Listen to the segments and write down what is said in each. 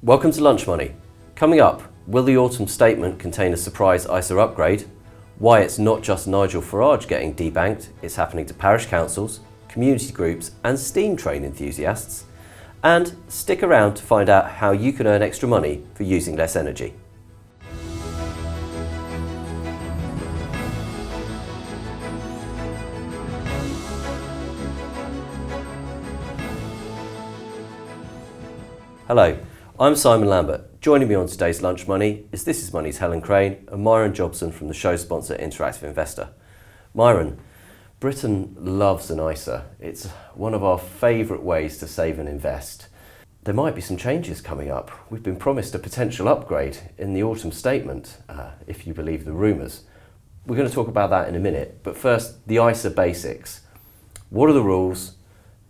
Welcome to Lunch Money. Coming up, will the autumn statement contain a surprise ISA upgrade? Why it's not just Nigel Farage getting debanked, it's happening to parish councils, community groups and steam train enthusiasts. And stick around to find out how you can earn extra money for using less energy. Hello, I'm Simon Lambert. Joining me on today's Lunch Money is This Is Money's Helen and Myron Jobson from the show sponsor Interactive Investor. Myron, Britain loves an ISA. It's one of our favourite ways to save and invest. There might be some changes coming up. We've been promised a potential upgrade in the autumn statement, if you believe the rumours. We're going to talk about that in a minute, but first, the ISA basics. What are the rules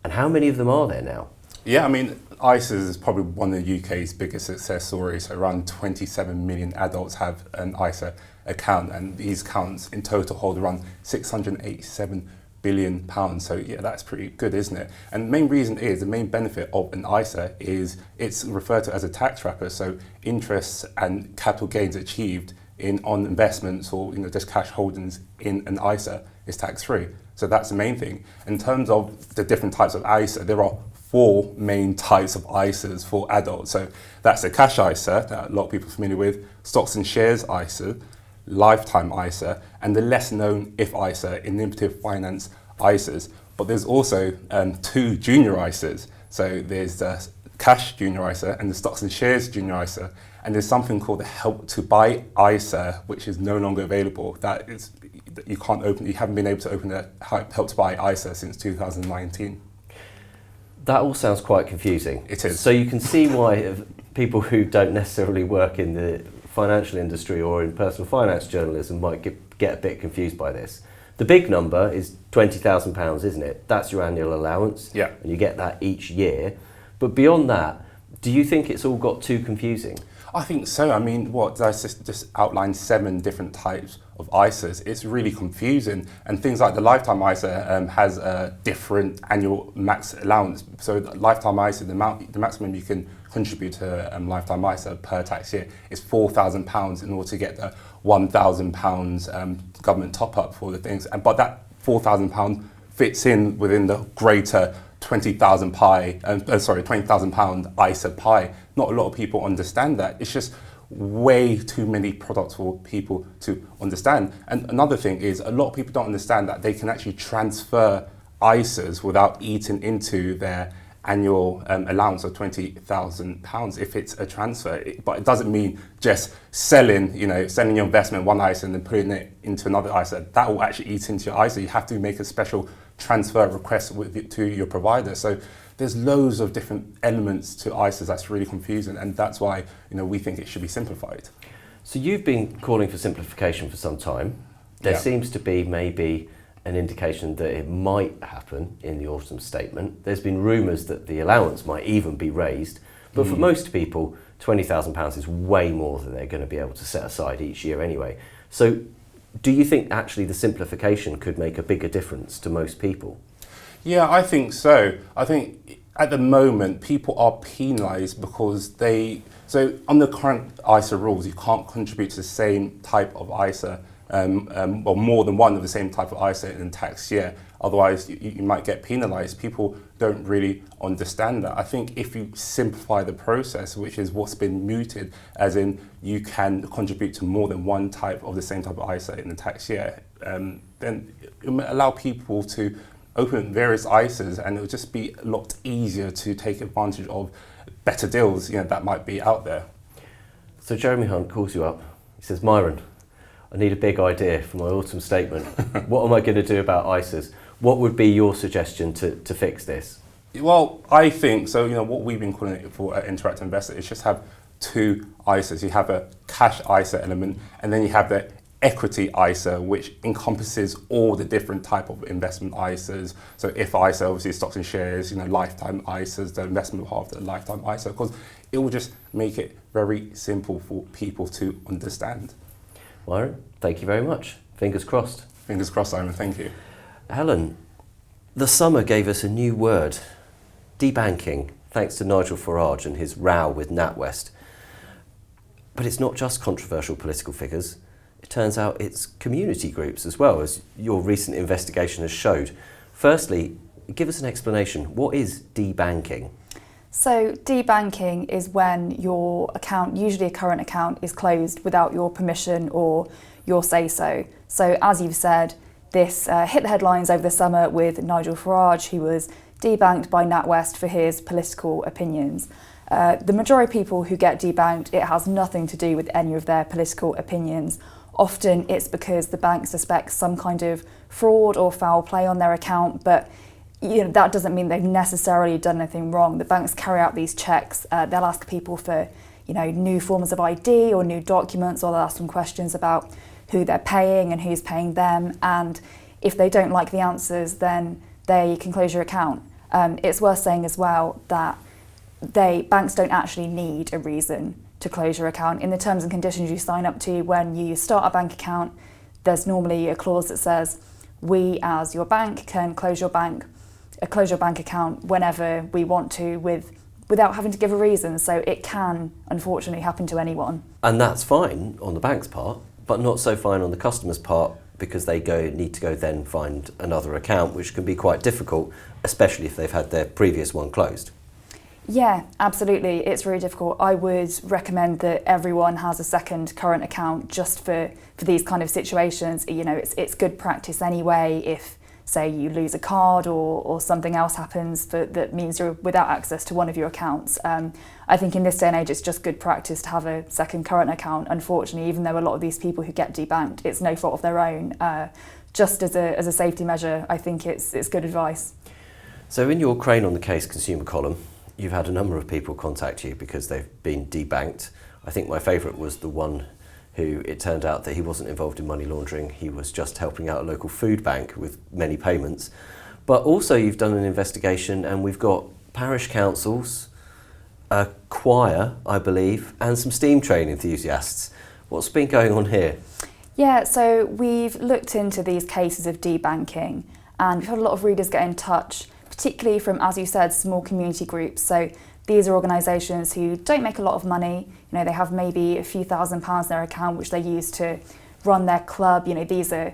and how many of them are there now? Yeah, I mean, ISAs is probably one of the UK's biggest success stories. Around 27 million adults have an ISA account, and these accounts in total hold around £687 billion. So yeah, that's pretty good, isn't it? And the main reason is, the main benefit of an ISA is it's referred to as a tax wrapper. So interests and capital gains achieved on investments or just cash holdings in an ISA is tax free. So that's the main thing. In terms of the different types of ISA, there are four main types of ISAs for adults. So that's a cash ISA that a lot of people are familiar with, stocks and shares ISA, lifetime ISA, and the less known IF ISA, innovative finance ISAs. But there's also two junior ISAs. So there's the cash junior ISA and the stocks and shares junior ISA. And there's something called the help to buy ISA, which is no longer available. That is, you haven't been able to open a help to buy ISA since 2019. That all sounds quite confusing. It is. So you can see why people who don't necessarily work in the financial industry or in personal finance journalism might get a bit confused by this. The big number is £20,000, isn't it? That's your annual allowance. Yeah. And you get that each year. But beyond that, do you think it's all got too confusing? I think so. I mean, I just outlined 7 different types of ISAs. It's really confusing, and things like the lifetime ISA has a different annual max allowance. So the lifetime ISA, the maximum you can contribute to lifetime ISA per tax year is £4,000 in order to get the £1,000 government top up for the things. But that £4,000 fits in within the greater £20,000 ISA pie. Not a lot of people understand that. It's just way too many products for people to understand. And another thing is, a lot of people don't understand that they can actually transfer ISAs without eating into their annual allowance of £20,000 if it's a transfer. But it doesn't mean just selling your investment in one ISA and then putting it into another ISA. That will actually eat into your ISA. You have to make a special transfer request to your provider. So there's loads of different elements to ISAs that's really confusing, and that's why we think it should be simplified. So you've been calling for simplification for some time. There seems to be maybe an indication that it might happen in the autumn statement. There's been rumours that the allowance might even be raised, but for most people, £20,000 is way more than they're going to be able to set aside each year anyway. So do you think actually the simplification could make a bigger difference to most people? Yeah, I think so. I think at the moment people are penalised because so under current ISA rules, you can't contribute to the same type of ISA or more than one of the same type of ISA in a tax year. Otherwise, you might get penalised. People don't really understand that. I think if you simplify the process, which is what's been mooted, as in you can contribute to more than one type of the same type of ISA in the tax year, then it will allow people to open various ISAs, and it will just be a lot easier to take advantage of better deals that might be out there. So Jeremy Hunt calls you up. He says, Myron, I need a big idea for my autumn statement. What am I going to do about ISAs? What would be your suggestion to fix this? Well, I think, so what we've been calling it for Interactive Investor is just have 2 ISAs. You have a cash ISA element, and then you have the equity ISA, which encompasses all the different type of investment ISAs. So if ISA, obviously stocks and shares, lifetime ISAs, the investment part of the lifetime ISA, because it will just make it very simple for people to understand. Myron, thank you very much. Fingers crossed. Fingers crossed, Simon. Thank you. Helen, the summer gave us a new word, debanking. thanks to Nigel Farage and his row with NatWest. But it's not just controversial political figures. It turns out it's community groups as well, as your recent investigation has showed. Firstly, give us an explanation. What is debanking? So debanking is when your account, usually a current account, is closed without your permission or your say-so. So as you've said, this hit the headlines over the summer with Nigel Farage, who was debanked by NatWest for his political opinions. The majority of people who get debanked, it has nothing to do with any of their political opinions. Often it's because the bank suspects some kind of fraud or foul play on their account, but that doesn't mean they've necessarily done anything wrong. The banks carry out these checks. They'll ask people for new forms of ID or new documents, or they'll ask them questions about who they're paying and who's paying them. And if they don't like the answers, then they can close your account. It's worth saying as well that banks don't actually need a reason to close your account. In the terms and conditions you sign up to when you start a bank account, there's normally a clause that says, we as your bank can close your bank account whenever we want to without having to give a reason. So it can unfortunately happen to anyone. And that's fine on the bank's part, but not so fine on the customer's part, because they need to go then find another account, which can be quite difficult, especially if they've had their previous one closed. Yeah, absolutely. It's really difficult. I would recommend that everyone has a second current account just for these kind of situations. It's good practice anyway if, say, you lose a card or something else happens that means you're without access to one of your accounts. I think in this day and age, it's just good practice to have a second current account. Unfortunately, even though a lot of these people who get debanked, it's no fault of their own. Just as a safety measure, I think it's good advice. So in your Crane on the Case consumer column, you've had a number of people contact you because they've been debanked. I think my favourite was the one who it turned out that he wasn't involved in money laundering. He was just helping out a local food bank with many payments. But also you've done an investigation, and we've got parish councils, a choir, I believe, and some steam train enthusiasts. What's been going on here? Yeah, so we've looked into these cases of debanking, and we've had a lot of readers get in touch, particularly from, as you said, small community groups. So these are organisations who don't make a lot of money. They have maybe a few £1,000s in their account, which they use to run their club. These are,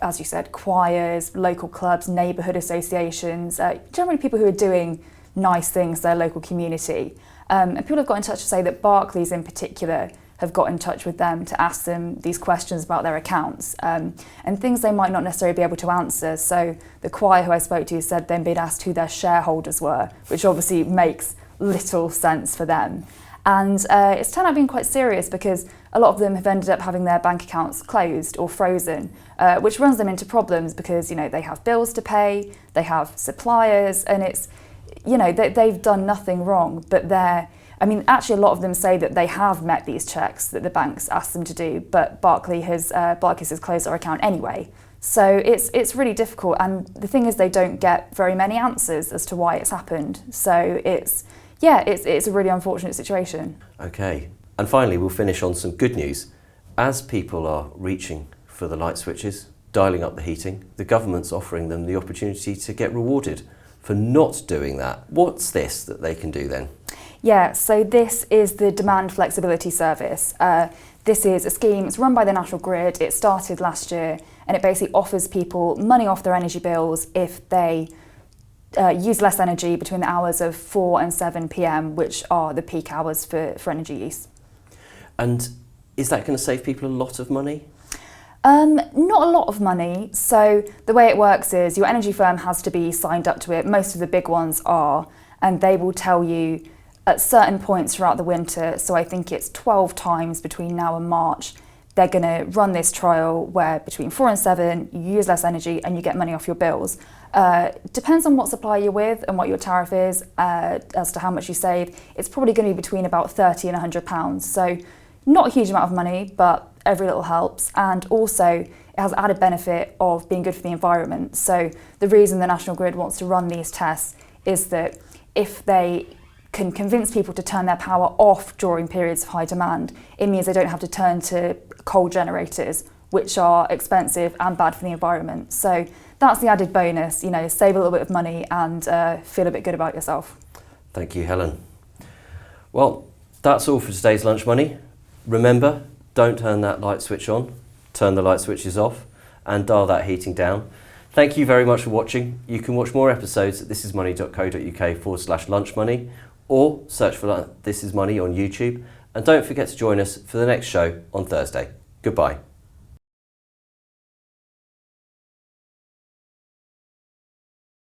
as you said, choirs, local clubs, neighbourhood associations, generally people who are doing nice things to their local community. And people have got in touch to say that Barclays in particular have got in touch with them to ask them these questions about their accounts and things they might not necessarily be able to answer. So the choir who I spoke to said they'd been asked who their shareholders were, which obviously makes little sense for them. And it's turned out being quite serious because a lot of them have ended up having their bank accounts closed or frozen, which runs them into problems because, they have bills to pay, they have suppliers, and it's, they've done nothing wrong, but actually a lot of them say that they have met these checks that the banks asked them to do, but Barclays has closed their account anyway. So it's really difficult, and the thing is they don't get very many answers as to why it's happened. So it's a really unfortunate situation. Okay, and finally we'll finish on some good news. As people are reaching for the light switches, dialing up the heating, the government's offering them the opportunity to get rewarded for not doing that. What's this that they can do then? Yeah, so this is the Demand Flexibility Service. This is a scheme, it's run by the National Grid, it started last year, and it basically offers people money off their energy bills if they use less energy between the hours of 4 and 7 p.m, which are the peak hours for energy use. And is that going to save people a lot of money? Not a lot of money. So the way it works is your energy firm has to be signed up to it. Most of the big ones are, and they will tell you at certain points throughout the winter, so I think it's 12 times between now and March, they're going to run this trial where between 4 and 7 you use less energy and you get money off your bills. Depends on what supplier you're with and what your tariff is as to how much you save. It's probably going to be between about £30 and £100. So not a huge amount of money, but every little helps. And also it has added benefit of being good for the environment. So the reason the National Grid wants to run these tests is that if they can convince people to turn their power off during periods of high demand, it means they don't have to turn to coal generators, which are expensive and bad for the environment. So that's the added bonus, save a little bit of money and feel a bit good about yourself. Thank you, Helen. Well, that's all for today's Lunch Money. Remember, don't turn that light switch on, turn the light switches off, and dial that heating down. Thank you very much for watching. You can watch more episodes at thisismoney.co.uk/lunchmoney, or search for This Is Money on YouTube. And don't forget to join us for the next show on Thursday. Goodbye.